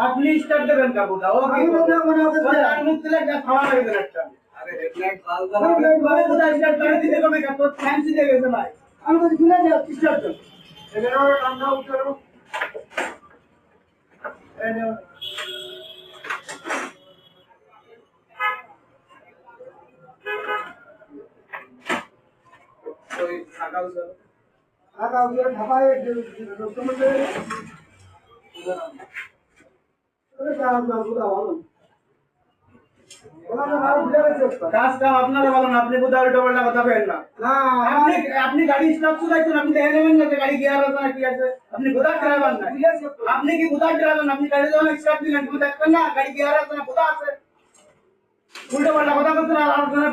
আপনি স্টার্ট দেবেন का बोला वो আমি বলতে মনে হবে আর মুখ দিলে খাওয়া লাগবে না একটা আরে হেডলাইট লাল করে বুঝা স্টার্ট করে দিতে কমে কত ফ্যান্সি দিয়ে গেছে ভাই আমি বলি দিলে স্টার্ট কর এবারে ঠান্ডা উঠলো এই ওই আকাল দিয়ে ঢাকায় সমুদ্রে আপনারা বলেন আপনি কোথাও ডবলটা কথা বলেন না আপনি গাড়ি স্টপ চালাইছেন আপনি দেখে নেবেন না যে গাড়ি গিয়ার আছে না কি আছে আপনি কোথাও ড্রাইভার না আপনি কি কোথাও ড্রাইভার না আপনি গাড়ি যখন স্টার্ট দিলেন তুমি দেখবেন না গাড়ি গিয়ার আছে না কোথাও আছে উল্টো পাল্টা কথা বলছেন আর আপনার